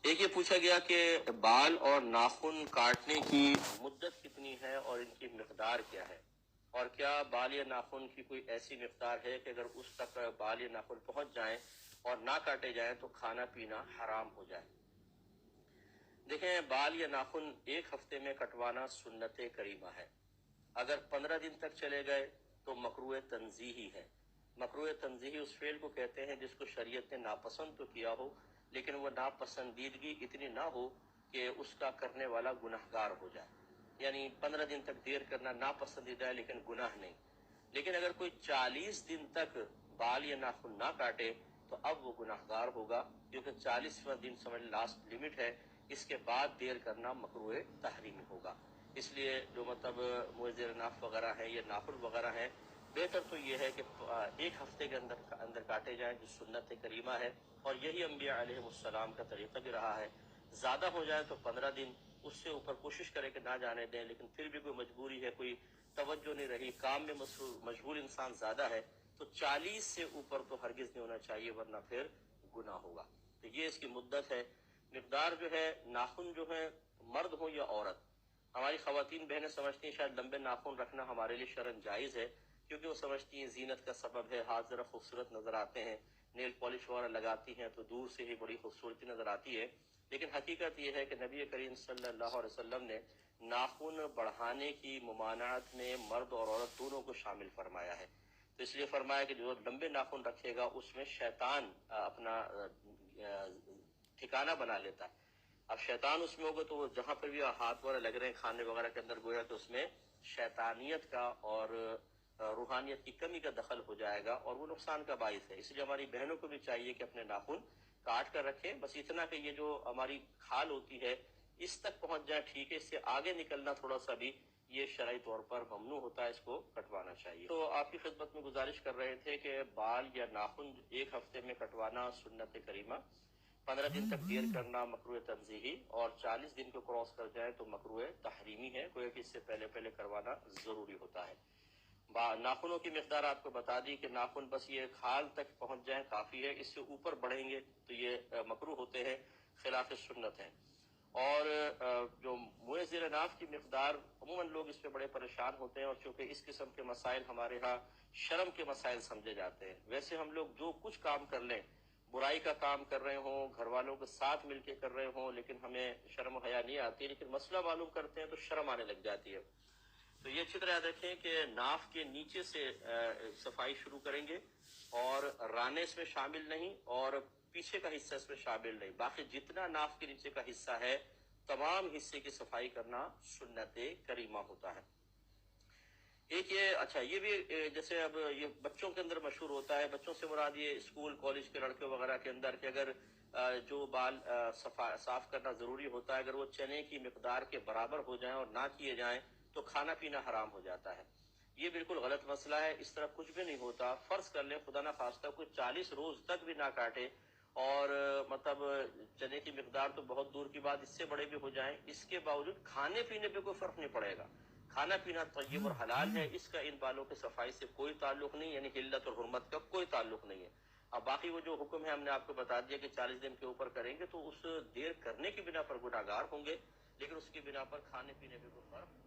ایک یہ پوچھا گیا کہ بال اور ناخن کاٹنے کی مدت کتنی ہے اور ان کی مقدار کیا ہے، اور کیا بال یا ناخن کی کوئی ایسی مقدار ہے کہ اگر اس تک بال یا ناخن پہنچ جائیں اور نہ کاٹے جائیں تو کھانا پینا حرام ہو جائے۔ دیکھیں، بال یا ناخن ایک ہفتے میں کٹوانا سنت کریمہ ہے۔ اگر 15 دن تک چلے گئے تو مکروہ تنزیہی ہے۔ مکروہ تنزیہی اس فعل کو کہتے ہیں جس کو شریعت نے ناپسند تو کیا ہو، لیکن وہ ناپسندیدگی اتنی نہ ہو کہ اس کا کرنے والا گناہگار ہو جائے۔ یعنی 15 دن تک دیر کرنا ناپسندیدہ ہے لیکن گناہ نہیں۔ لیکن اگر کوئی 40 دن تک بال یا ناخن نہ کاٹے تو اب وہ گناہگار ہوگا، کیونکہ 40واں دن سمجھ لاسٹ لمٹ ہے، اس کے بعد دیر کرنا مکروہ تحریمی ہوگا۔ اس لیے جو موزر ناف وغیرہ ہیں یا ناخن وغیرہ ہیں، بہتر تو یہ ہے کہ ایک ہفتے کے اندر کاٹے جائیں، جو سنت کریمہ ہے، اور یہی انبیاء علیہ السلام کا طریقہ بھی رہا ہے۔ زیادہ ہو جائے تو 15 دن، اس سے اوپر کوشش کریں کہ نہ جانے دیں، لیکن پھر بھی کوئی مجبوری ہے، کوئی توجہ نہیں رہی، کام میں مشغول انسان زیادہ ہے، تو 40 سے اوپر تو ہرگز نہیں ہونا چاہیے، ورنہ پھر گناہ ہوگا۔ تو یہ اس کی مدت ہے۔ مقدار جو ہے، ناخن جو ہے، مرد ہو یا عورت، ہماری خواتین بہنیں سمجھتی ہیں شاید لمبے ناخن رکھنا ہمارے لیے شرعاً جائز ہے، کیونکہ وہ سمجھتی ہیں زینت کا سبب ہے، ہاتھ ذرا خوبصورت نظر آتے ہیں، نیل پالش وغیرہ لگاتی ہیں تو دور سے ہی بڑی خوبصورتی نظر آتی ہے۔ لیکن حقیقت یہ ہے کہ نبی کریم صلی اللہ علیہ وسلم نے ناخن بڑھانے کی ممانعت میں مرد اور عورت دونوں کو شامل فرمایا ہے۔ تو اس لیے فرمایا کہ جو لمبے ناخن رکھے گا اس میں شیطان اپنا ٹھکانہ بنا لیتا ہے۔ اب شیطان اس میں ہوگا تو وہ جہاں پر بھی ہاتھ وغیرہ لگ رہے ہیں کھانے وغیرہ کے اندر، گویا تو اس میں شیطانیت کا اور روحانیت کی کمی کا دخل ہو جائے گا، اور وہ نقصان کا باعث ہے۔ اس لیے ہماری بہنوں کو بھی چاہیے کہ اپنے ناخن کاٹ کر رکھیں، بس اتنا کہ یہ جو ہماری کھال ہوتی ہے اس تک پہنچ جائے، ٹھیک ہے، اس سے آگے نکلنا تھوڑا سا بھی یہ شرعی طور پر ممنوع ہوتا ہے، اس کو کٹوانا چاہیے۔ تو آپ کی خدمت میں گزارش کر رہے تھے کہ بال یا ناخن ایک ہفتے میں کٹوانا سنت کریمہ، 15 دن تک دیر کرنا مکروہ تنزیہی، اور 40 دن کو کراس کر جائے تو مکروہ تحریمی ہے، گویا کہ اس سے پہلے کروانا ضروری ہوتا ہے۔ ناخنوں کی مقدار آپ کو بتا دی کہ ناخن بس یہ کھال تک پہنچ جائیں کافی ہے، اس سے اوپر بڑھیں گے تو یہ مکروہ ہوتے ہیں، خلاف سنت ہیں۔ اور جو موزر ناف کی مقدار، عموماً لوگ اس پہ بڑے پریشان ہوتے ہیں، اور چونکہ اس قسم کے مسائل ہمارے ہاں شرم کے مسائل سمجھے جاتے ہیں۔ ویسے ہم لوگ جو کچھ کام کر لیں، برائی کا کام کر رہے ہوں، گھر والوں کے ساتھ مل کے کر رہے ہوں، لیکن ہمیں شرم و حیا نہیں آتی، لیکن مسئلہ معلوم کرتے ہیں تو شرم آنے لگ جاتی ہے۔ تو یہ اچھی طرح یاد رکھیں کہ ناف کے نیچے سے صفائی شروع کریں گے، اور رانے اس میں شامل نہیں، اور پیچھے کا حصہ اس میں شامل نہیں، باقی جتنا ناف کے نیچے کا حصہ ہے تمام حصے کی صفائی کرنا سنت کریمہ ہوتا ہے۔ ایک یہ بھی جیسے اب یہ بچوں کے اندر مشہور ہوتا ہے، بچوں سے مراد یہ اسکول کالج کے لڑکے وغیرہ کے اندر، کہ اگر جو بال صاف کرنا ضروری ہوتا ہے، اگر وہ چنے کی مقدار کے برابر ہو جائیں اور نہ کیے جائیں تو کھانا پینا حرام ہو جاتا ہے۔ یہ بالکل غلط مسئلہ ہے، اس طرح کچھ بھی نہیں ہوتا۔ فرض کر لیں خدا نہ خواستہ کوئی 40 روز تک بھی نہ کاٹے، اور چنے کی مقدار تو بہت دور کی بات، اس سے بڑے بھی ہو جائیں، اس کے باوجود کھانے پینے پہ کوئی فرق نہیں پڑے گا۔ کھانا پینا طیب اور حلال ہے، اس کا ان بالوں کی صفائی سے کوئی تعلق نہیں، یعنی حلت اور حرمت کا کوئی تعلق نہیں ہے۔ اب باقی وہ جو حکم ہے ہم نے آپ کو بتا دیا کہ 40 دن کے اوپر کریں گے تو اس دیر کرنے کی بنا پر گناہگار ہوں گے، لیکن اس کی بنا پر کھانے پینے پہ کوئی فرق